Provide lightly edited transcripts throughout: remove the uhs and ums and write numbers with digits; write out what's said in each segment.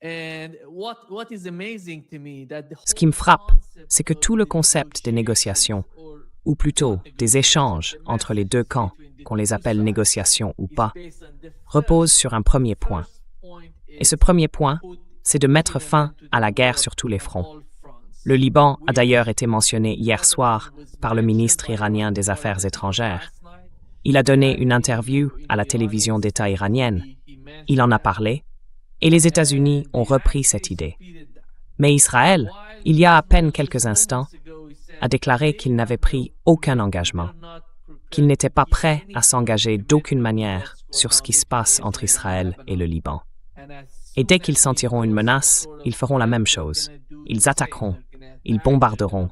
Ce qui me frappe, c'est que tout le concept des négociations, ou plutôt des échanges entre les deux camps, qu'on les appelle négociations ou pas, repose sur un premier point. Et ce premier point, c'est de mettre fin à la guerre sur tous les fronts. Le Liban a d'ailleurs été mentionné hier soir par le ministre iranien des Affaires étrangères. Il a donné une interview à la télévision d'État iranienne. Il en a parlé, et les États-Unis ont repris cette idée. Mais Israël, il y a à peine quelques instants, a déclaré qu'il n'avait pris aucun engagement, qu'il n'était pas prêt à s'engager d'aucune manière sur ce qui se passe entre Israël et le Liban. Et dès qu'ils sentiront une menace, ils feront la même chose. Ils attaqueront, ils bombarderont,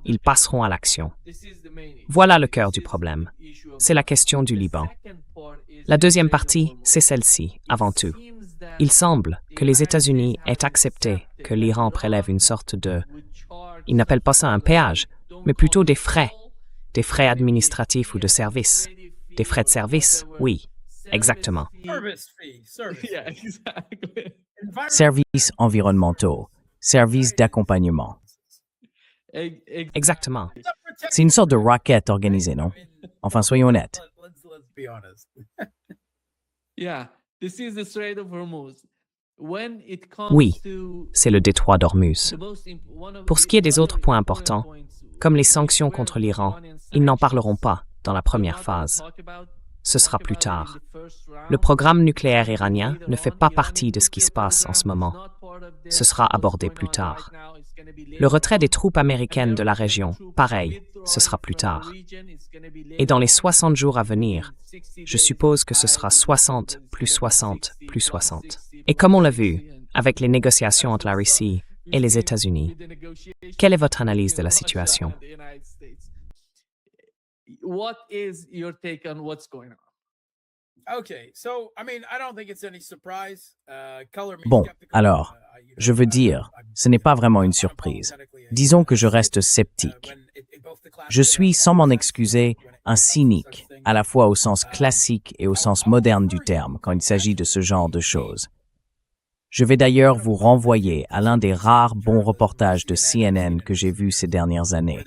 ils passeront à l'action. Voilà le cœur du problème. C'est la question du Liban. La deuxième partie, c'est celle-ci, avant tout. Il semble que les États-Unis aient accepté que l'Iran prélève une sorte de... Ils n'appellent pas ça un péage, mais plutôt des frais administratifs ou de service. Des frais de service, oui, exactement. Services environnementaux, services d'accompagnement. Exactement. C'est une sorte de racket organisée, non? Enfin, soyons honnêtes. Oui, c'est le détroit d'Ormuz. Pour ce qui est des autres points importants, comme les sanctions contre l'Iran, ils n'en parleront pas dans la première phase. Ce sera plus tard. Le programme nucléaire iranien ne fait pas partie de ce qui se passe en ce moment. Ce sera abordé plus tard. Le retrait des troupes américaines de la région, pareil, ce sera plus tard. Et dans les 60 jours à venir, je suppose que ce sera 60 plus 60 plus 60. Et comme on l'a vu, avec les négociations entre la Russie et les États-Unis, quelle est votre analyse de la situation? Bon, alors, je veux dire, ce n'est pas vraiment une surprise. Disons que je reste sceptique. Je suis, sans m'en excuser, un cynique, à la fois au sens classique et au sens moderne du terme, quand il s'agit de ce genre de choses. Je vais d'ailleurs vous renvoyer à l'un des rares bons reportages de CNN que j'ai vus ces dernières années.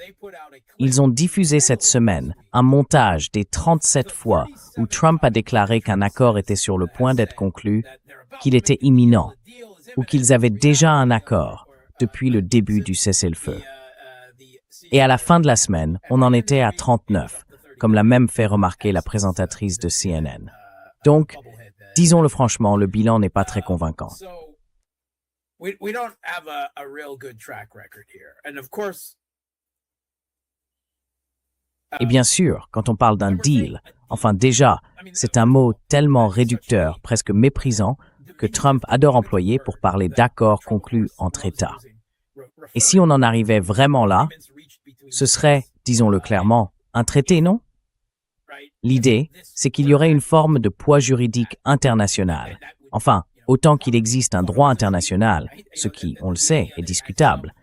Ils ont diffusé cette semaine un montage des 37 fois où Trump a déclaré qu'un accord était sur le point d'être conclu, qu'il était imminent, ou qu'ils avaient déjà un accord depuis le début du cessez-le-feu. Et à la fin de la semaine, on en était à 39, comme l'a même fait remarquer la présentatrice de CNN. Donc, disons-le franchement, le bilan n'est pas très convaincant. Et bien sûr, quand on parle d'un deal, enfin déjà, c'est un mot tellement réducteur, presque méprisant, que Trump adore employer pour parler d'accords conclus entre États. Et si on en arrivait vraiment là, ce serait, disons-le clairement, un traité, non? L'idée, c'est qu'il y aurait une forme de poids juridique international. Enfin, autant qu'il existe un droit international, ce qui, on le sait, est discutable,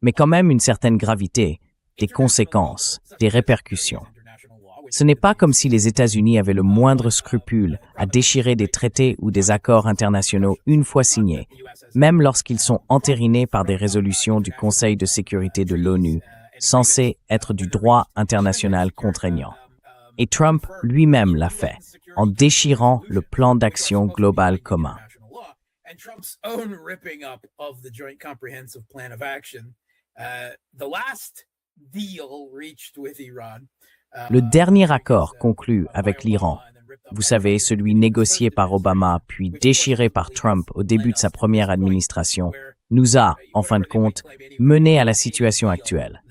mais quand même une certaine gravité, des conséquences, des répercussions. Ce n'est pas comme si les États-Unis avaient le moindre scrupule à déchirer des traités ou des accords internationaux une fois signés, même lorsqu'ils sont entérinés par des résolutions du Conseil de sécurité de l'ONU, censées être du droit international contraignant. Et Trump lui-même l'a fait, en déchirant le plan d'action global commun. Le dernier accord conclu avec l'Iran, vous savez, celui négocié par Obama puis déchiré par Trump au début de sa première administration, nous a, en fin de compte, mené à la situation actuelle.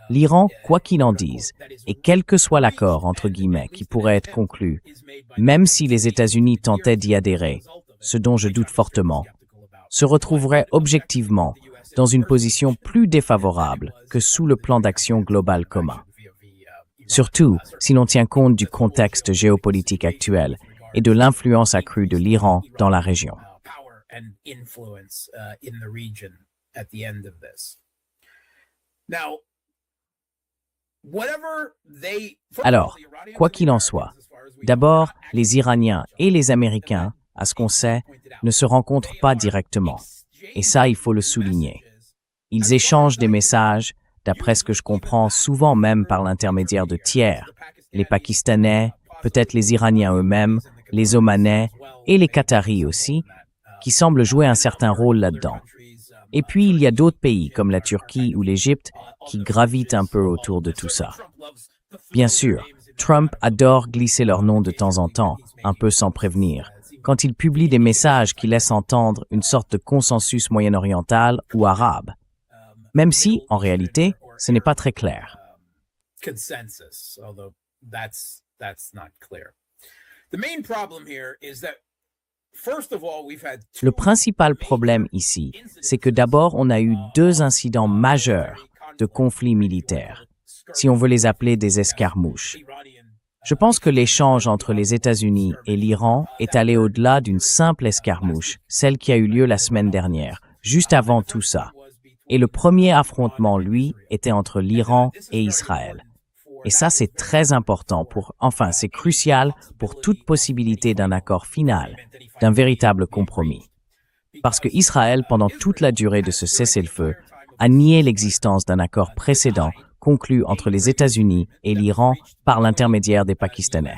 L'Iran, quoi qu'il en dise, et quel que soit l'accord, entre guillemets, qui pourrait être conclu, même si les États-Unis tentaient d'y adhérer, ce dont je doute fortement, se retrouverait objectivement dans une position plus défavorable que sous le plan d'action global commun. Surtout si l'on tient compte du contexte géopolitique actuel et de l'influence accrue de l'Iran dans la région. Alors, quoi qu'il en soit, d'abord, les Iraniens et les Américains, à ce qu'on sait, ne se rencontrent pas directement. et ça, il faut le souligner. Ils échangent des messages, d'après ce que je comprends, souvent même par l'intermédiaire de tiers, les Pakistanais, peut-être les Iraniens eux-mêmes, les Omanais et les Qataris aussi, qui semblent jouer un certain rôle là-dedans. Et puis, il y a d'autres pays, comme la Turquie ou l'Égypte, qui gravitent un peu autour de tout ça. Bien sûr, Trump adore glisser leur nom de temps en temps, un peu sans prévenir, quand il publie des messages qui laissent entendre une sorte de consensus moyen-oriental ou arabe, même si, en réalité, ce n'est pas très clair. Le principal problème ici, c'est que d'abord on a eu 2 incidents majeurs de conflits militaires, si on veut les appeler des escarmouches. Je pense que l'échange entre les États-Unis et l'Iran est allé au-delà d'une simple escarmouche, celle qui a eu lieu la semaine dernière, juste avant tout ça. Et le premier affrontement, lui, était entre l'Iran et Israël. Et ça, c'est très important c'est crucial pour toute possibilité d'un accord final, d'un véritable compromis. Parce que Israël, pendant toute la durée de ce cessez-le-feu, a nié l'existence d'un accord précédent conclu entre les États-Unis et l'Iran par l'intermédiaire des Pakistanais.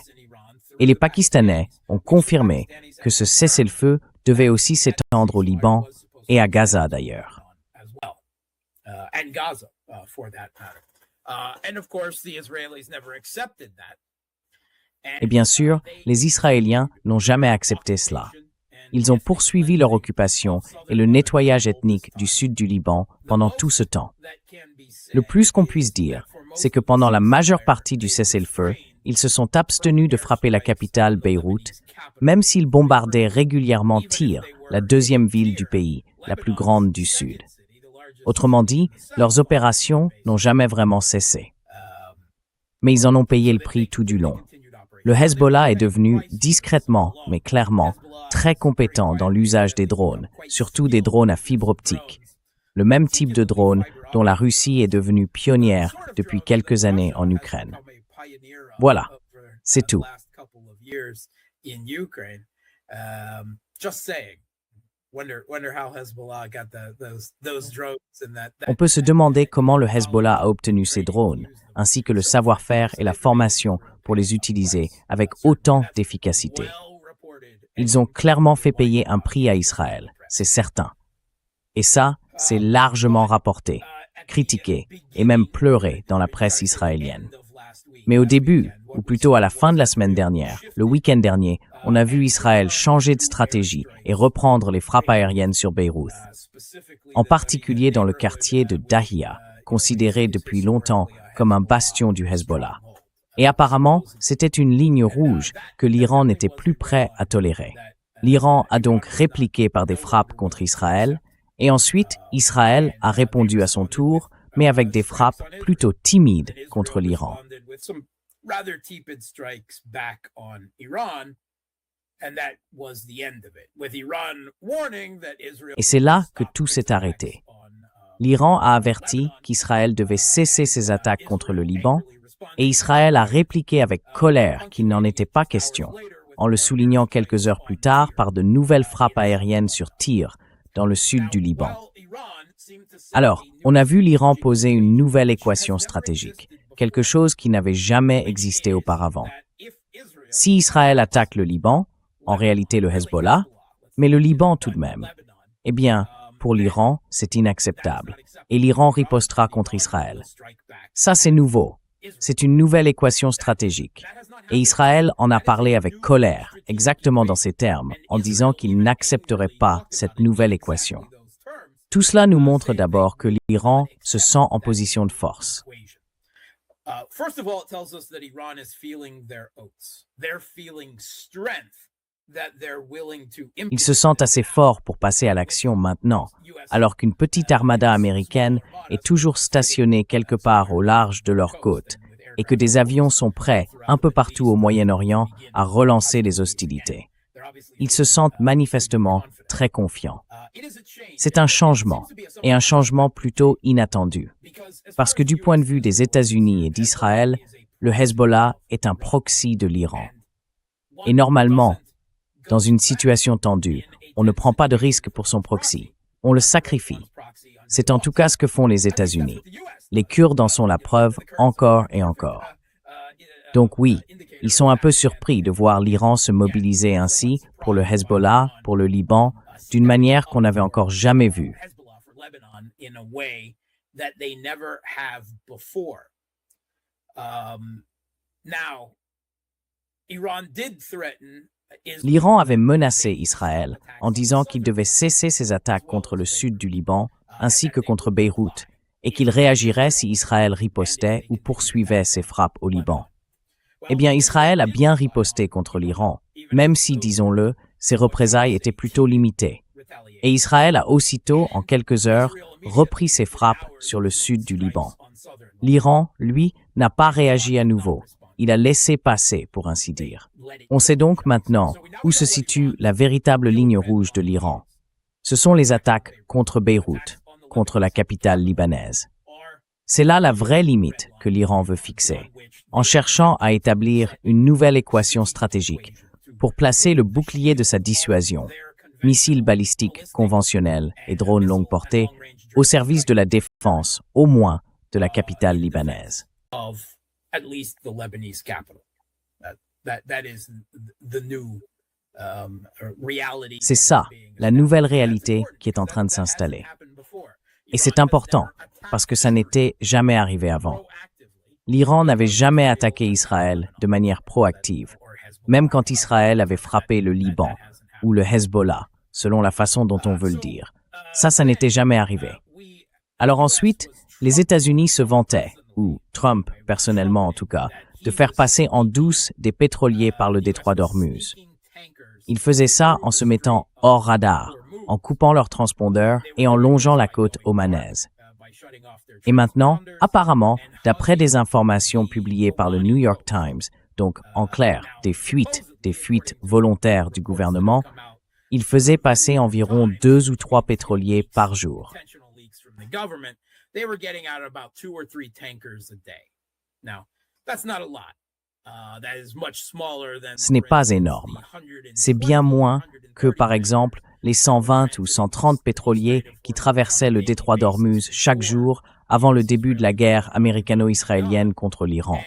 Et les Pakistanais ont confirmé que ce cessez-le-feu devait aussi s'étendre au Liban et à Gaza d'ailleurs. Et bien sûr, les Israéliens n'ont jamais accepté cela. Ils ont poursuivi leur occupation et le nettoyage ethnique du sud du Liban pendant tout ce temps. Le plus qu'on puisse dire, c'est que pendant la majeure partie du cessez-le-feu, ils se sont abstenus de frapper la capitale Beyrouth, même s'ils bombardaient régulièrement Tyr, la 2e ville du pays, la plus grande du sud. Autrement dit, leurs opérations n'ont jamais vraiment cessé. Mais ils en ont payé le prix tout du long. Le Hezbollah est devenu discrètement, mais clairement, très compétent dans l'usage des drones, surtout des drones à fibre optique. Le même type de drone dont la Russie est devenue pionnière depuis quelques années en Ukraine. Voilà, c'est tout. On peut se demander comment le Hezbollah a obtenu ces drones, ainsi que le savoir-faire et la formation pour les utiliser avec autant d'efficacité. Ils ont clairement fait payer un prix à Israël, c'est certain. Et ça, c'est largement rapporté, critiqué et même pleuré dans la presse israélienne. Mais au début, ou plutôt à la fin de la semaine dernière, le week-end dernier, on a vu Israël changer de stratégie et reprendre les frappes aériennes sur Beyrouth, en particulier dans le quartier de Dahia, considéré depuis longtemps comme un bastion du Hezbollah. Et apparemment, c'était une ligne rouge que l'Iran n'était plus prêt à tolérer. L'Iran a donc répliqué par des frappes contre Israël, et ensuite, Israël a répondu à son tour, mais avec des frappes plutôt timides contre l'Iran. Et c'est là que tout s'est arrêté. L'Iran a averti qu'Israël devait cesser ses attaques contre le Liban, et Israël a répliqué avec colère qu'il n'en était pas question, en le soulignant quelques heures plus tard par de nouvelles frappes aériennes sur Tyr, dans le sud du Liban. Alors, on a vu l'Iran poser une nouvelle équation stratégique, quelque chose qui n'avait jamais existé auparavant. Si Israël attaque le Liban, en réalité le Hezbollah, mais le Liban tout de même, eh bien, pour l'Iran, c'est inacceptable, et l'Iran ripostera contre Israël. Ça, c'est nouveau. C'est une nouvelle équation stratégique. Et Israël en a parlé avec colère, exactement dans ces termes, en disant qu'il n'accepterait pas cette nouvelle équation. Tout cela nous montre d'abord que l'Iran se sent en position de force. Ils se sentent assez forts pour passer à l'action maintenant, alors qu'une petite armada américaine est toujours stationnée quelque part au large de leurs côtes et que des avions sont prêts, un peu partout au Moyen-Orient, à relancer les hostilités. Ils se sentent manifestement très confiants. C'est un changement, et un changement plutôt inattendu, parce que du point de vue des États-Unis et d'Israël, le Hezbollah est un proxy de l'Iran. Et normalement, dans une situation tendue, on ne prend pas de risque pour son proxy. on le sacrifie. C'est en tout cas ce que font les États-Unis. Les Kurdes en sont la preuve encore et encore. Donc oui, ils sont un peu surpris de voir l'Iran se mobiliser ainsi pour le Hezbollah, pour le Liban, d'une manière qu'on n'avait encore jamais vue. L'Iran avait menacé Israël en disant qu'il devait cesser ses attaques contre le sud du Liban ainsi que contre Beyrouth et qu'il réagirait si Israël ripostait ou poursuivait ses frappes au Liban. Eh bien, Israël a bien riposté contre l'Iran, même si, disons-le, ses représailles étaient plutôt limitées. Et Israël a aussitôt, en quelques heures, repris ses frappes sur le sud du Liban. L'Iran, lui, n'a pas réagi à nouveau. Il a laissé passer, pour ainsi dire. On sait donc maintenant où se situe la véritable ligne rouge de l'Iran. Ce sont les attaques contre Beyrouth, contre la capitale libanaise. C'est là la vraie limite que l'Iran veut fixer, en cherchant à établir une nouvelle équation stratégique pour placer le bouclier de sa dissuasion, missiles balistiques conventionnels et drones longue portée, au service de la défense, au moins, de la capitale libanaise. C'est ça, la nouvelle réalité qui est en train de s'installer. Et c'est important, parce que ça n'était jamais arrivé avant. L'Iran n'avait jamais attaqué Israël de manière proactive, même quand Israël avait frappé le Liban ou le Hezbollah, selon la façon dont on veut le dire. Ça n'était jamais arrivé. Alors ensuite, les États-Unis se vantaient, ou Trump, personnellement en tout cas, de faire passer en douce des pétroliers par le détroit d'Ormuz. Il faisait ça en se mettant hors radar, en coupant leurs transpondeurs et en longeant la côte omanaise. Et maintenant, apparemment, d'après des informations publiées par le New York Times, donc en clair, des fuites volontaires du gouvernement, il faisait passer environ 2 ou 3 pétroliers par jour. Ce n'est pas énorme. C'est bien moins que, par exemple, les 120 ou 130 pétroliers qui traversaient le détroit d'Ormuz chaque jour avant le début de la guerre américano-israélienne contre l'Iran.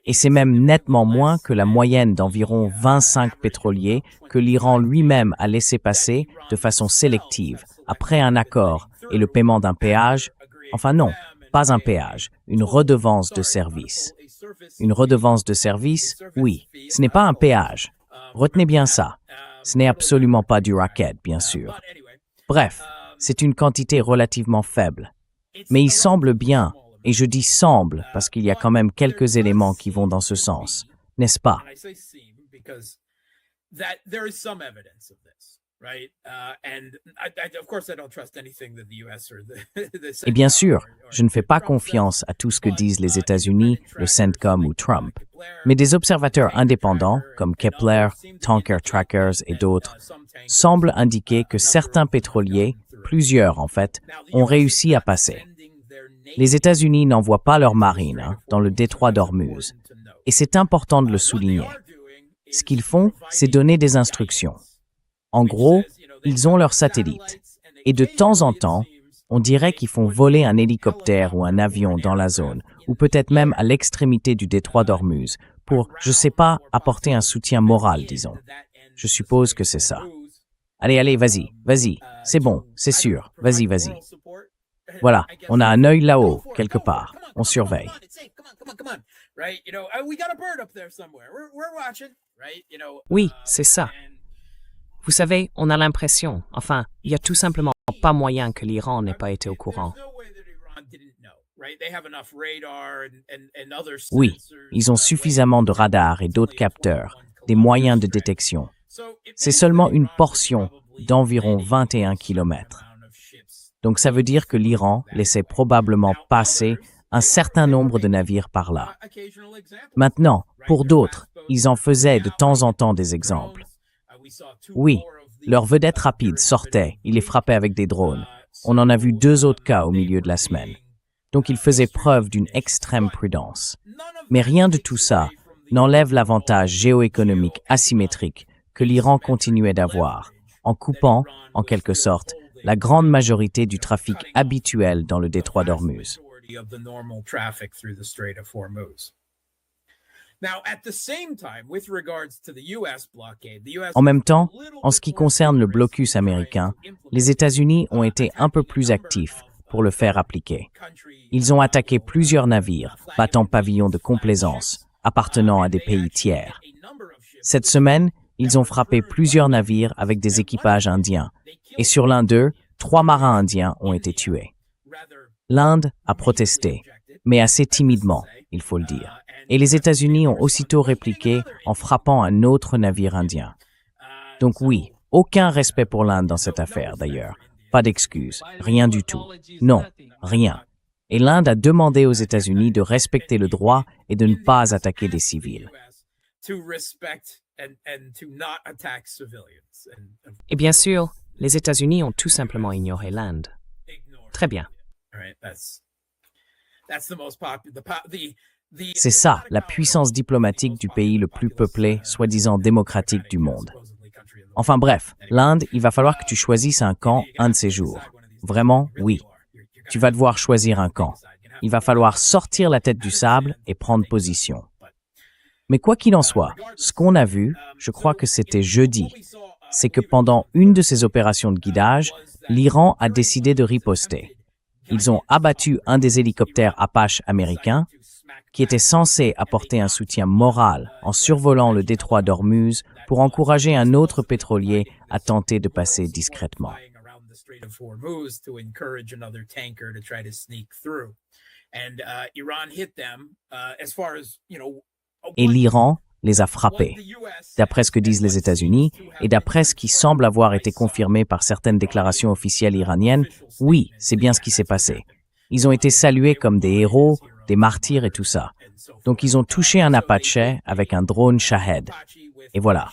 Et c'est même nettement moins que la moyenne d'environ 25 pétroliers que l'Iran lui-même a laissé passer de façon sélective après un accord et le paiement d'un péage, enfin non, pas un péage, une redevance de service. Une redevance de service, oui, ce n'est pas un péage. Retenez bien ça. Ce n'est absolument pas du racket, bien sûr. Bref, c'est une quantité relativement faible. Mais il semble bien, et je dis semble parce qu'il y a quand même quelques éléments qui vont dans ce sens, n'est-ce pas? Et bien sûr, je ne fais pas confiance à tout ce que disent les États-Unis, le CENTCOM ou Trump, mais des observateurs indépendants, comme Kepler, Tanker Trackers et d'autres, semblent indiquer que certains pétroliers, plusieurs en fait, ont réussi à passer. Les États-Unis n'envoient pas leur marine dans le détroit d'Ormuz, et c'est important de le souligner. Ce qu'ils font, c'est donner des instructions. En gros, ils ont leurs satellites. Et de temps en temps, on dirait qu'ils font voler un hélicoptère ou un avion dans la zone, ou peut-être même à l'extrémité du détroit d'Ormuz, pour, je sais pas, apporter un soutien moral, disons. Je suppose que c'est ça. Allez, vas-y, c'est bon, c'est sûr, vas-y. Voilà, on a un œil là-haut, quelque part, on surveille. Oui, c'est ça. Vous savez, on a l'impression, enfin, il n'y a tout simplement pas moyen que l'Iran n'ait pas été au courant. Oui, ils ont suffisamment de radars et d'autres capteurs, des moyens de détection. C'est seulement une portion d'environ 21 kilomètres. Donc ça veut dire que l'Iran laissait probablement passer un certain nombre de navires par là. Maintenant, pour d'autres, ils en faisaient de temps en temps des exemples. Oui, leur vedette rapide sortait, ils les frappaient avec des drones. On en a vu 2 autres cas au milieu de la semaine. Donc ils faisaient preuve d'une extrême prudence. Mais rien de tout ça n'enlève l'avantage géoéconomique asymétrique que l'Iran continuait d'avoir, en coupant, en quelque sorte, la grande majorité du trafic habituel dans le détroit d'Ormuz. En même temps, en ce qui concerne le blocus américain, les États-Unis ont été un peu plus actifs pour le faire appliquer. Ils ont attaqué plusieurs navires battant pavillon de complaisance, appartenant à des pays tiers. Cette semaine, ils ont frappé plusieurs navires avec des équipages indiens, et sur l'un d'eux, 3 marins indiens ont été tués. L'Inde a protesté, mais assez timidement, il faut le dire. Et les États-Unis ont aussitôt répliqué en frappant un autre navire indien. Donc oui, aucun respect pour l'Inde dans cette affaire d'ailleurs. Pas d'excuses, rien du tout. Non, rien. Et l'Inde a demandé aux États-Unis de respecter le droit et de ne pas attaquer des civils. Et bien sûr, les États-Unis ont tout simplement ignoré l'Inde. Très bien. C'est ça, la puissance diplomatique du pays le plus peuplé, soi-disant démocratique du monde. Enfin bref, l'Inde, il va falloir que tu choisisses un camp un de ces jours. Vraiment, oui. Tu vas devoir choisir un camp. Il va falloir sortir la tête du sable et prendre position. Mais quoi qu'il en soit, ce qu'on a vu, je crois que c'était jeudi, c'est que pendant une de ces opérations de guidage, l'Iran a décidé de riposter. Ils ont abattu un des hélicoptères Apache américains qui était censé apporter un soutien moral en survolant le détroit d'Ormuz pour encourager un autre pétrolier à tenter de passer discrètement. Et l'Iran les a frappés, d'après ce que disent les États-Unis et d'après ce qui semble avoir été confirmé par certaines déclarations officielles iraniennes. Oui, c'est bien ce qui s'est passé. Ils ont été salués comme des héros, des martyrs et tout ça. Donc ils ont touché un Apache avec un drone Shahed. Et voilà.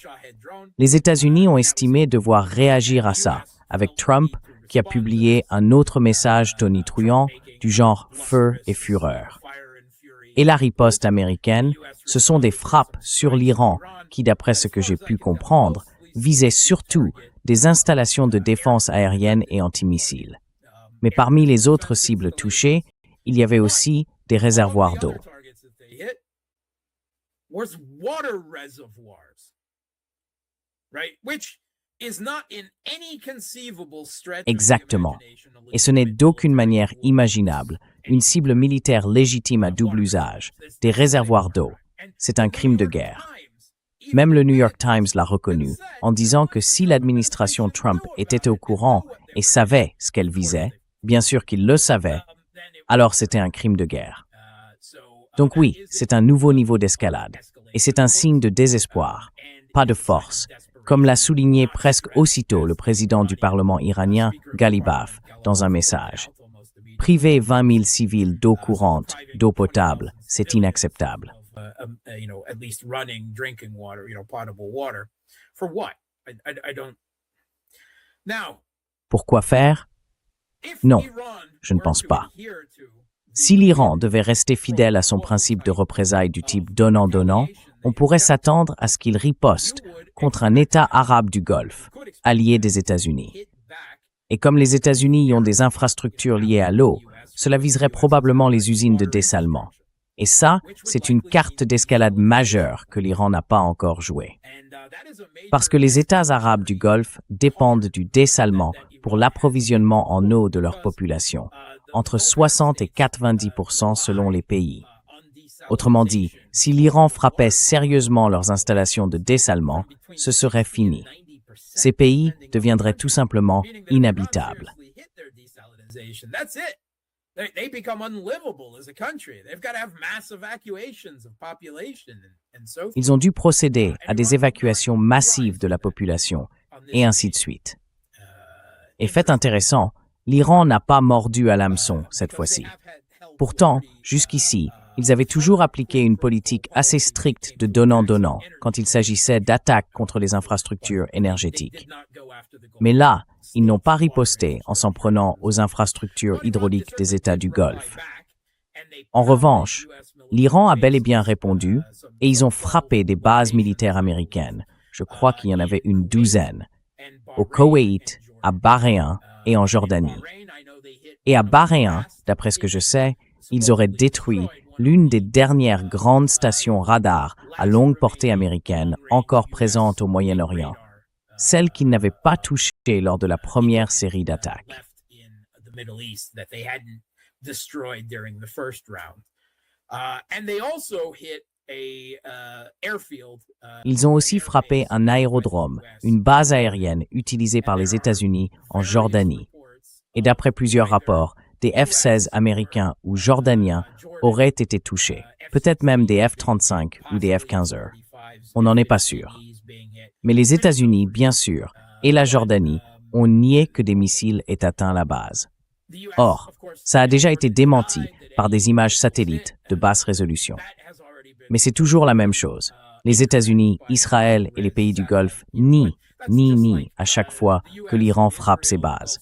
Les États-Unis ont estimé devoir réagir à ça, avec Trump qui a publié un autre message tonitruant du genre feu et fureur. Et la riposte américaine, ce sont des frappes sur l'Iran qui, d'après ce que j'ai pu comprendre, visaient surtout des installations de défense aérienne et antimissiles. Mais parmi les autres cibles touchées, il y avait aussi des réservoirs d'eau. Exactement. Et ce n'est d'aucune manière imaginable une cible militaire légitime à double usage, des réservoirs d'eau. C'est un crime de guerre. Même le New York Times l'a reconnu en disant que si l'administration Trump était au courant et savait ce qu'elle visait, bien sûr qu'il le savait, alors c'était un crime de guerre. Donc oui, c'est un nouveau niveau d'escalade. Et c'est un signe de désespoir, pas de force, comme l'a souligné presque aussitôt le président du Parlement iranien, Ghalibaf, dans un message. Priver 20 000 civils d'eau courante, d'eau potable, c'est inacceptable. Pourquoi faire? Non, je ne pense pas. Si l'Iran devait rester fidèle à son principe de représailles du type donnant-donnant, on pourrait s'attendre à ce qu'il riposte contre un État arabe du Golfe, allié des États-Unis. Et comme les États-Unis y ont des infrastructures liées à l'eau, cela viserait probablement les usines de dessalement. Et ça, c'est une carte d'escalade majeure que l'Iran n'a pas encore jouée. Parce que les États arabes du Golfe dépendent du dessalement pour l'approvisionnement en eau de leur population, entre 60 et 90% selon les pays. Autrement dit, si l'Iran frappait sérieusement leurs installations de dessalement, ce serait fini. Ces pays deviendraient tout simplement inhabitables. Ils ont dû procéder à des évacuations massives de la population, et ainsi de suite. Et fait intéressant, l'Iran n'a pas mordu à l'hameçon cette fois-ci. Pourtant, jusqu'ici, ils avaient toujours appliqué une politique assez stricte de donnant-donnant quand il s'agissait d'attaques contre les infrastructures énergétiques. Mais là, ils n'ont pas riposté en s'en prenant aux infrastructures hydrauliques des États du Golfe. En revanche, l'Iran a bel et bien répondu et ils ont frappé des bases militaires américaines. Je crois qu'il y en avait une douzaine. Au Koweït, à Bahreïn et en Jordanie. Et à Bahreïn, d'après ce que je sais, ils auraient détruit l'une des dernières grandes stations radar à longue portée américaine encore présente au Moyen-Orient, celle qu'ils n'avaient pas touchée lors de la première série d'attaques. Ils ont aussi frappé un aérodrome, une base aérienne utilisée par les États-Unis en Jordanie. Et d'après plusieurs rapports, des F-16 américains ou jordaniens auraient été touchés, peut-être même des F-35 ou des F-15. On n'en est pas sûr. Mais les États-Unis, bien sûr, et la Jordanie ont nié que des missiles aient atteint la base. Or, ça a déjà été démenti par des images satellites de basse résolution. Mais c'est toujours la même chose. Les États-Unis, Israël et les pays du Golfe nient à chaque fois que l'Iran frappe ses bases.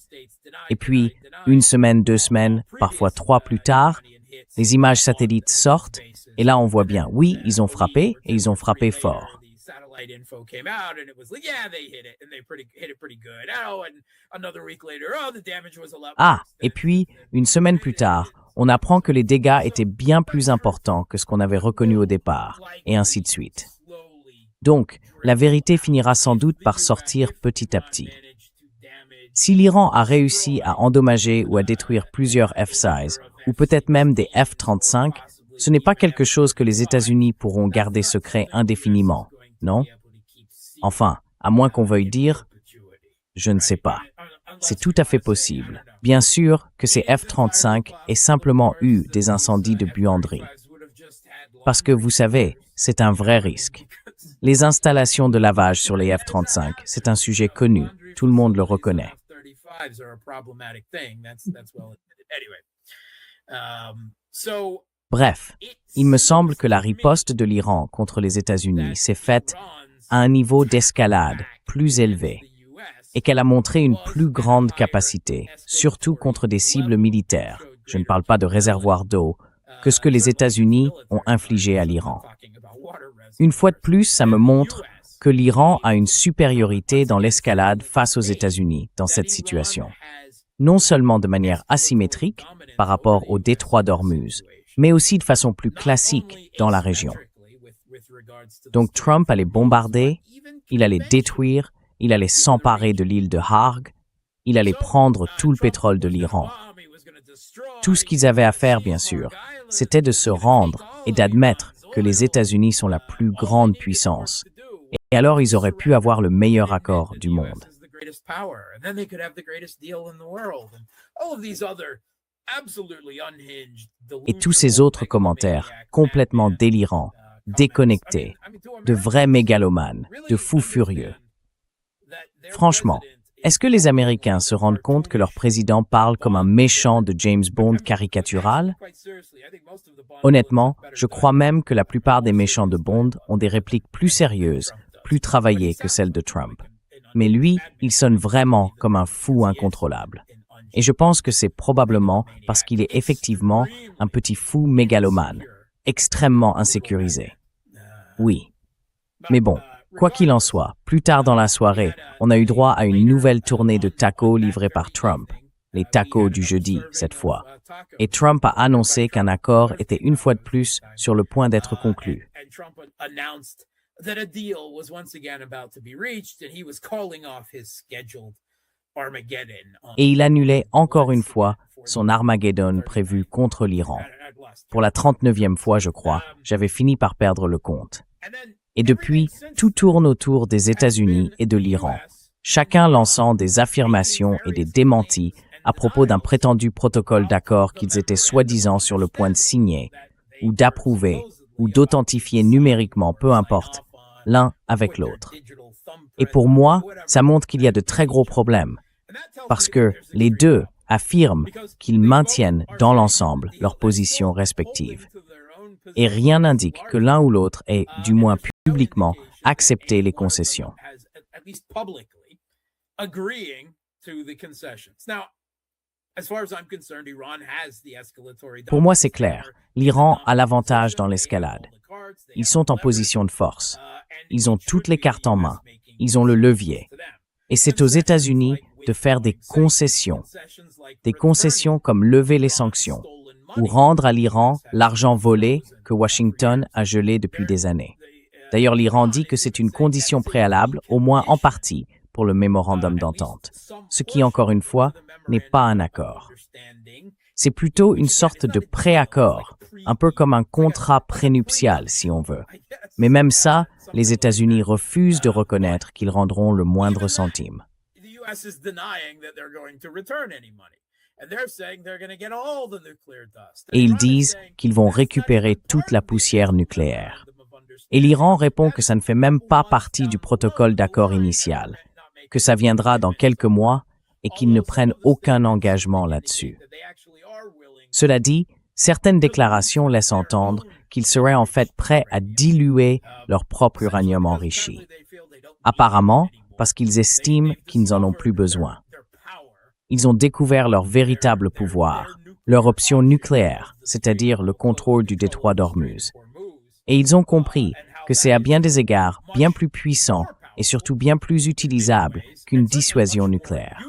Et puis, une semaine, 2 semaines, parfois 3 plus tard, les images satellites sortent et là on voit bien, oui, ils ont frappé et ils ont frappé fort. Ah, et puis, une semaine plus tard, on apprend que les dégâts étaient bien plus importants que ce qu'on avait reconnu au départ, et ainsi de suite. Donc, la vérité finira sans doute par sortir petit à petit. Si l'Iran a réussi à endommager ou à détruire plusieurs F-16, ou peut-être même des F-35, ce n'est pas quelque chose que les États-Unis pourront garder secret indéfiniment, non? Enfin, à moins qu'on veuille dire, je ne sais pas. C'est tout à fait possible. Bien sûr que ces F-35 aient simplement eu des incendies de buanderie. Parce que, vous savez, c'est un vrai risque. Les installations de lavage sur les F-35, c'est un sujet connu. Tout le monde le reconnaît. Bref, il me semble que la riposte de l'Iran contre les États-Unis s'est faite à un niveau d'escalade plus élevé et qu'elle a montré une plus grande capacité, surtout contre des cibles militaires, je ne parle pas de réservoirs d'eau, que ce que les États-Unis ont infligé à l'Iran. Une fois de plus, ça me montre que l'Iran a une supériorité dans l'escalade face aux États-Unis dans cette situation. Non seulement de manière asymétrique par rapport au détroit d'Ormuz, mais aussi de façon plus classique dans la région. Donc Trump allait bombarder, il allait détruire, il allait s'emparer de l'île de Harg, il allait prendre tout le pétrole de l'Iran. Tout ce qu'ils avaient à faire, bien sûr, c'était de se rendre et d'admettre que les États-Unis sont la plus grande puissance. Et alors, ils auraient pu avoir le meilleur accord du monde. Et tous ces autres commentaires complètement délirants, déconnectés, de vrais mégalomanes, de fous furieux. Franchement, est-ce que les Américains se rendent compte que leur président parle comme un méchant de James Bond caricatural? Honnêtement, je crois même que la plupart des méchants de Bond ont des répliques plus sérieuses, plus travaillées que celles de Trump. Mais lui, il sonne vraiment comme un fou incontrôlable. Et je pense que c'est probablement parce qu'il est effectivement un petit fou mégalomane, extrêmement insécurisé. Oui. Mais bon, quoi qu'il en soit, plus tard dans la soirée, on a eu droit à une nouvelle tournée de tacos livrés par Trump. Les tacos du jeudi, cette fois. Et Trump a annoncé qu'un accord était une fois de plus sur le point d'être conclu. Et il annulait encore une fois son Armageddon prévu contre l'Iran. Pour la 39e fois, je crois, j'avais fini par perdre le compte. Et depuis, tout tourne autour des États-Unis et de l'Iran, chacun lançant des affirmations et des démentis à propos d'un prétendu protocole d'accord qu'ils étaient soi-disant sur le point de signer, ou d'approuver, ou d'authentifier numériquement, peu importe, l'un avec l'autre. Et pour moi, ça montre qu'il y a de très gros problèmes, parce que les deux affirment qu'ils maintiennent dans l'ensemble leurs positions respectives. Et rien n'indique que l'un ou l'autre ait, du moins publiquement, accepté les concessions. Pour moi, c'est clair. L'Iran a l'avantage dans l'escalade. Ils sont en position de force. Ils ont toutes les cartes en main. Ils ont le levier. Et c'est aux États-Unis de faire des concessions comme lever les sanctions ou rendre à l'Iran l'argent volé que Washington a gelé depuis des années. D'ailleurs, l'Iran dit que c'est une condition préalable, au moins en partie, pour le mémorandum d'entente, ce qui, encore une fois, n'est pas un accord. C'est plutôt une sorte de préaccord, un peu comme un contrat prénuptial, si on veut. Mais même ça, les États-Unis refusent de reconnaître qu'ils rendront le moindre centime. Et ils disent qu'ils vont récupérer toute la poussière nucléaire. Et l'Iran répond que ça ne fait même pas partie du protocole d'accord initial, que ça viendra dans quelques mois et qu'ils ne prennent aucun engagement là-dessus. Cela dit, certaines déclarations laissent entendre qu'ils seraient en fait prêts à diluer leur propre uranium enrichi. Apparemment, parce qu'ils estiment qu'ils n'en ont plus besoin. Ils ont découvert leur véritable pouvoir, leur option nucléaire, c'est-à-dire le contrôle du détroit d'Ormuz. Et ils ont compris que c'est à bien des égards bien plus puissant et surtout bien plus utilisable qu'une dissuasion nucléaire.